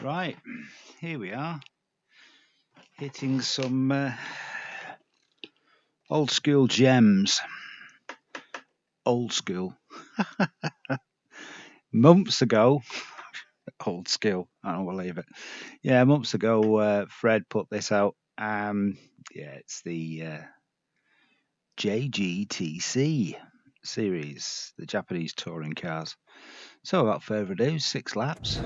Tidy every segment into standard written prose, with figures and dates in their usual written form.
Right, here we are, hitting some old school gems. Old school. Months ago, old school, I don't believe it. Yeah, months ago, Fred put this out. Yeah, it's the JGTC series, the Japanese touring cars. So without further ado, 6 laps.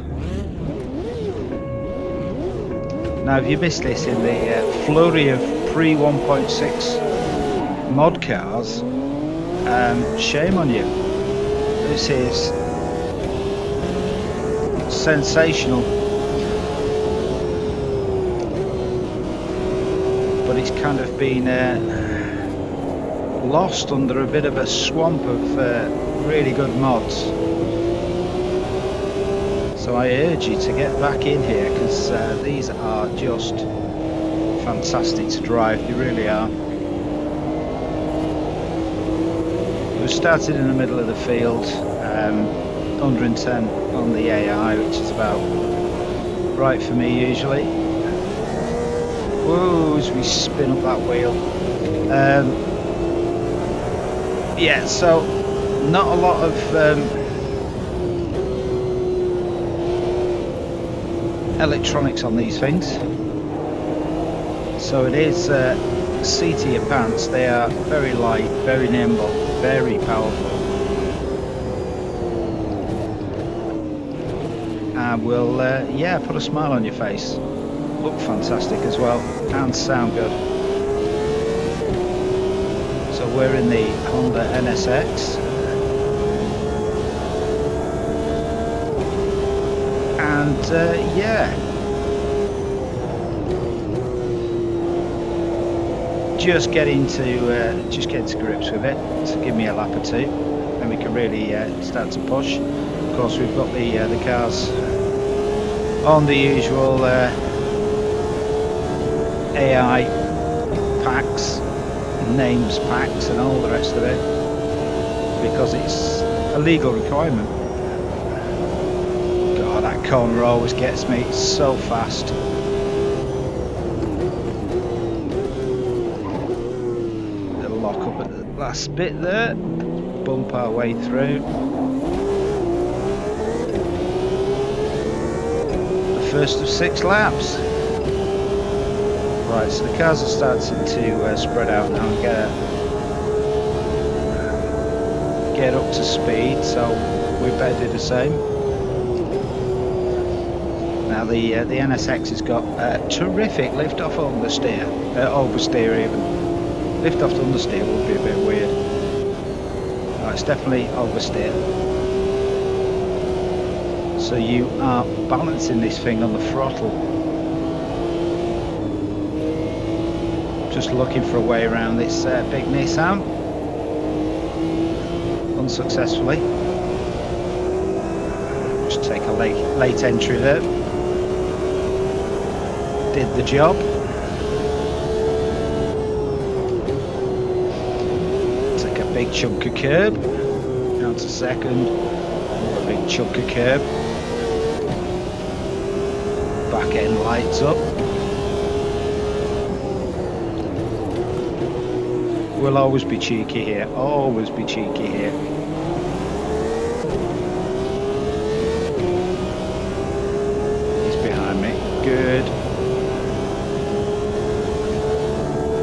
Now, if you missed this in the flurry of pre 1.6 mod cars, shame on you. This is sensational, but it's kind of been lost under a bit of a swamp of really good mods. So I urge you to get back in here, because these are just fantastic to drive. They really are. We started in the middle of the field, 110 on the AI, which is about right for me usually. Whoa, as we spin up that wheel. Yeah, so not a lot of electronics on these things. So it is seat to your pants. They are very light, very nimble, very powerful. And will, yeah, put a smile on your face. Look fantastic as well, and sound good. So we're in the Honda NSX. And yeah, just getting to grips with it. So give me a lap or two, and we can really start to push. Of course, we've got the cars on the usual AI packs, names packs, and all the rest of it, because it's a legal requirement. God, that corner always gets me. It's so fast. Lock up at the last bit there, bump our way through. The first of 6 laps. Right, so the cars are starting to spread out now and get up to speed, so we better do the same. Now the NSX has got terrific lift off understeer, oversteer even. Lift off to understeer would be a bit weird. No, it's definitely oversteer. So you are balancing this thing on the throttle. Just looking for a way around this big Nissan. Unsuccessfully. Just take a late entry there. Did the job. Big chunk of curb, down to second, another big chunk of curb, back end lights up. We'll always be cheeky here, always be cheeky here. He's behind me, good.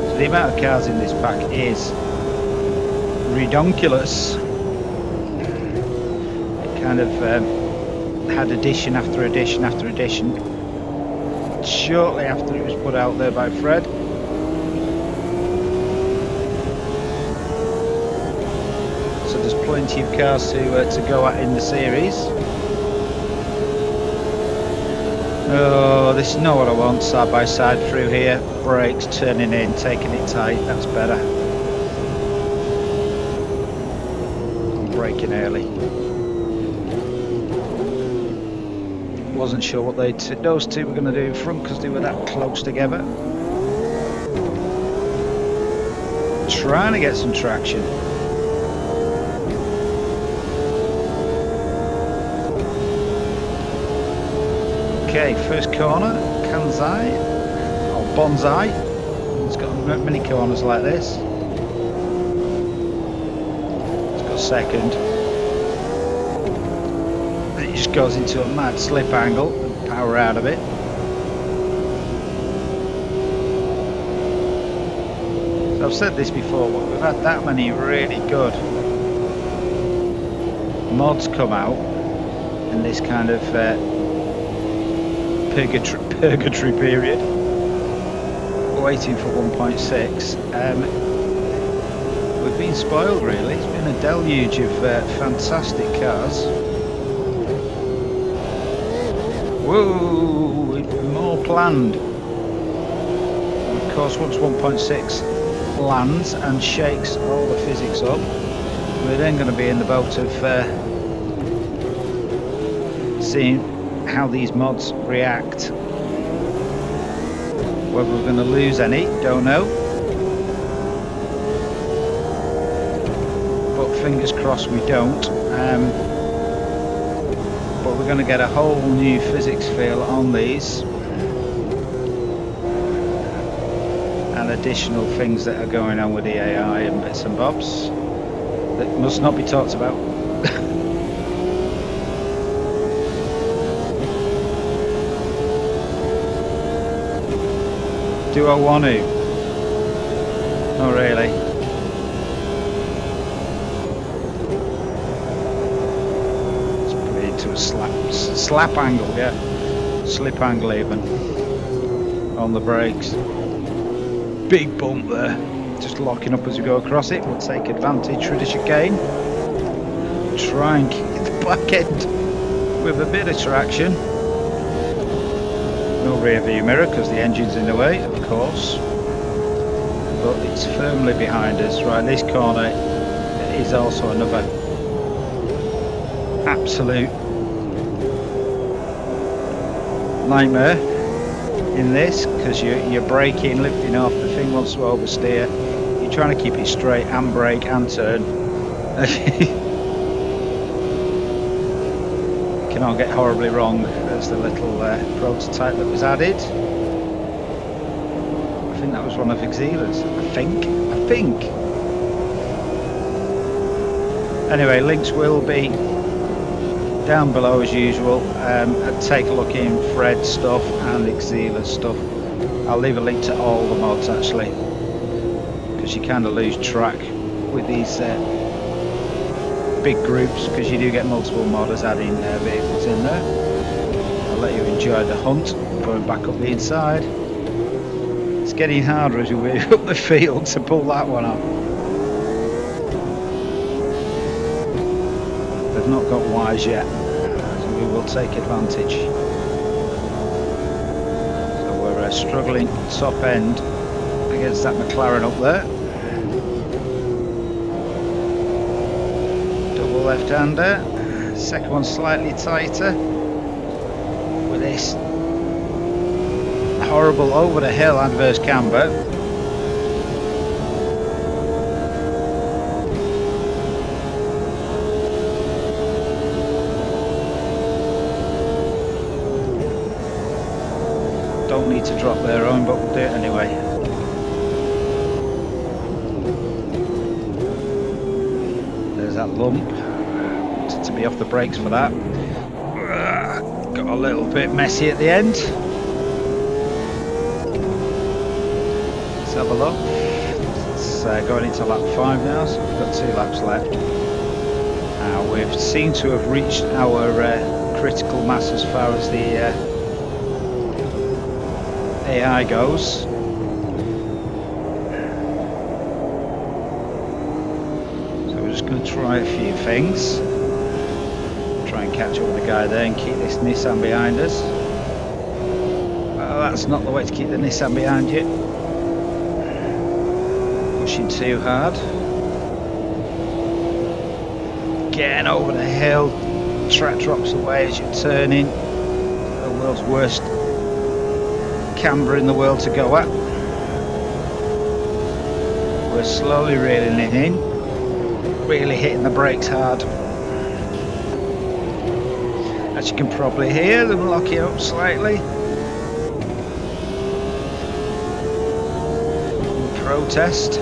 So the amount of cars in this pack is redonkulous. It kind of had addition after addition after addition shortly after it was put out there by Fred. So there's plenty of cars to go at in the series. Oh, this is not what I want. Side by side through here, brakes turning in, taking it tight, that's better. Braking early. Wasn't sure what those two were going to do in front, because they were that close together. Trying to get some traction. Okay, first corner, Kanzai, or Bonsai. It's got many corners like this. It's got second. And it just goes into a mad slip angle and power out of it. So I've said this before, but we've had that many really good mods come out in this kind of purgatory period, waiting for 1.6. We've been spoiled really. It's been a deluge of fantastic cars. Whoa, more planned. And of course, once 1.6 lands and shakes all the physics up, we're then going to be in the boat of seeing how these mods react. Whether we're going to lose any, don't know. But fingers crossed we don't. But we're going to get a whole new physics feel on these. And additional things that are going on with the AI and bits and bobs that must not be talked about. Do I want to? Not really. Let's put it into a slap angle, yeah. Slip angle even. On the brakes. Big bump there. Just locking up as we go across it. We'll take advantage of this again. Try and keep the back end with a bit of traction. No rear view mirror because the engine's in the way, of course, but it's firmly behind us. Right, this corner is also another absolute nightmare in this, because you're braking, lifting off, the thing wants to oversteer, you're trying to keep it straight and brake and turn. Cannot get horribly wrong. There's the little prototype that was added. I think that was one of Xela's. I think. Anyway, links will be down below as usual. Take a look in Fred's stuff and Xela's stuff. I'll leave a link to all the mods actually, because you kind of lose track with these big groups, because you do get multiple modders adding vehicles in there. I'll let you enjoy the hunt going back up the inside. It's getting harder as we move up the field to pull that one off. They've not got wise yet, so we will take advantage. So we're struggling top end against that McLaren up there. Left-hander, second one slightly tighter with this horrible over the hill adverse camber. Don't need to drop their own, but we'll do it anyway. There's that lump. To be off the brakes for that. Got a little bit messy at the end. Let's have a look. It's going into lap 5 now, so we've got 2 laps left. We've seemed to have reached our critical mass as far as the AI goes. So we're just going to try a few things. And catch up with the guy there and keep this Nissan behind us. Well, that's not the way to keep the Nissan behind you. Pushing too hard. Getting over the hill. Track drops away as you're turning. The world's worst camber in the world to go at. We're slowly reeling it in. Really hitting the brakes hard. As you can probably hear them locking up slightly. Protest.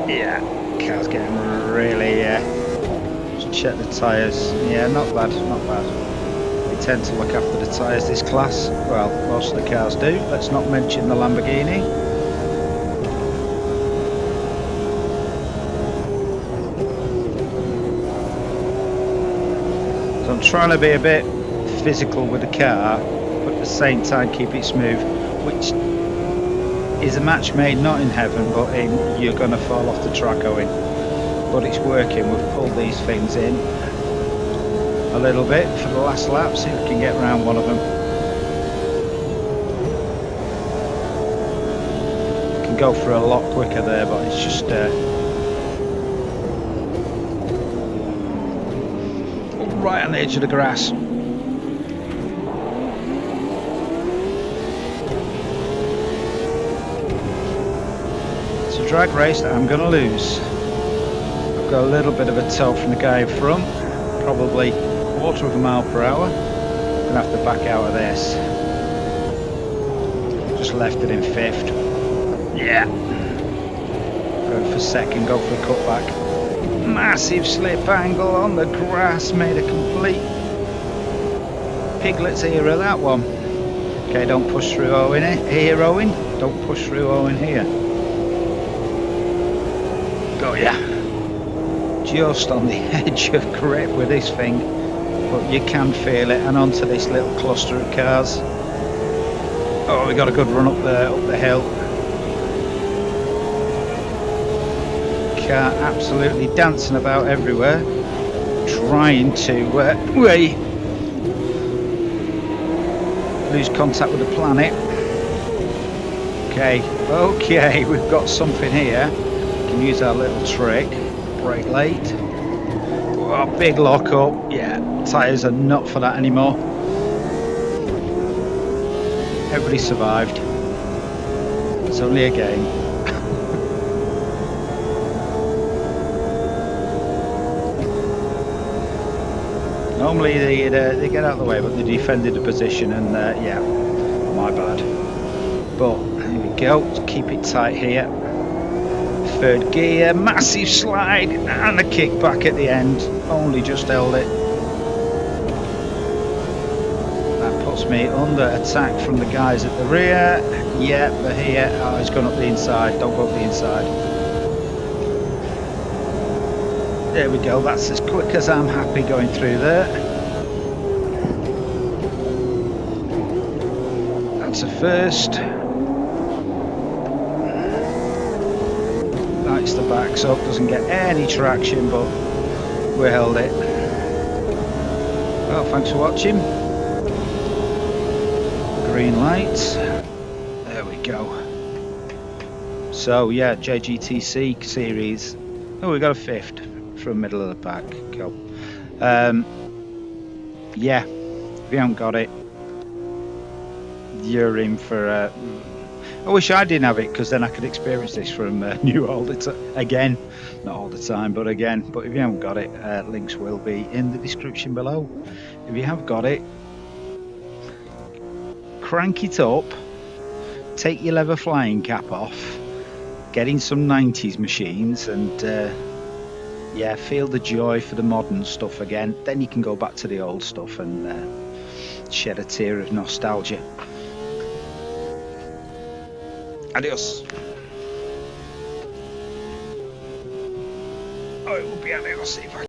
Yeah, car's getting really. Just check the tyres. Yeah, not bad, not bad. They tend to look after the tyres this class. Well, most of the cars do. Let's not mention the Lamborghini. So I'm trying to be a bit physical with the car, but at the same time keep it smooth, which is a match made not in heaven, but in you're going to fall off the track going. But it's working. We've pulled these things in a little bit for the last lap, see if we can get around one of them. Can go for a lot quicker there, but it's just right on the edge of the grass. It's a drag race that I'm going to lose. I've got a little bit of a toe from the guy in front, probably 1/4 mile per hour. I'm going to have to back out of this. Just left it in 5th. Yeah. Go for 2nd, go for a cutback. Massive slip angle on the grass, made a complete piglet's ear of that one. Okay, don't push through Owen here, Owen. Don't push through Owen here. Got ya. Just on the edge of grip with this thing, but you can feel it, and onto this little cluster of cars. Oh, we got a good run up the hill. Car absolutely dancing about everywhere, trying to lose contact with the planet. Okay, we've got something here. We can use our little trick. Brake late. Oh, big lock up. Yeah, tyres are not for that anymore. Everybody survived. It's only a game. Normally they get out of the way, but they defended the position, and yeah, my bad. But here we go. Keep it tight here. 3rd gear, massive slide, and a kick back at the end. Only just held it. That puts me under attack from the guys at the rear. Yeah, they're here. Oh, he's gone up the inside. Don't go up the inside. There we go. That's as quick as I'm happy going through there. That's a first. Lights the backs up, doesn't get any traction, but we held it. Well, thanks for watching. Green lights. There we go. So yeah, JGTC series. Oh, we got a 5th from middle of the pack. Cool. Yeah, if you haven't got it, you're in for I wish I didn't have it, because then I could experience this from new all the time. Again, not all the time, but again. But if you haven't got it, links will be in the description below. If you have got it, crank it up, take your leather flying cap off, get in some 90s machines, and yeah, feel the joy for the modern stuff again. Then you can go back to the old stuff and shed a tear of nostalgia. Adios. Oh, it will be adios if I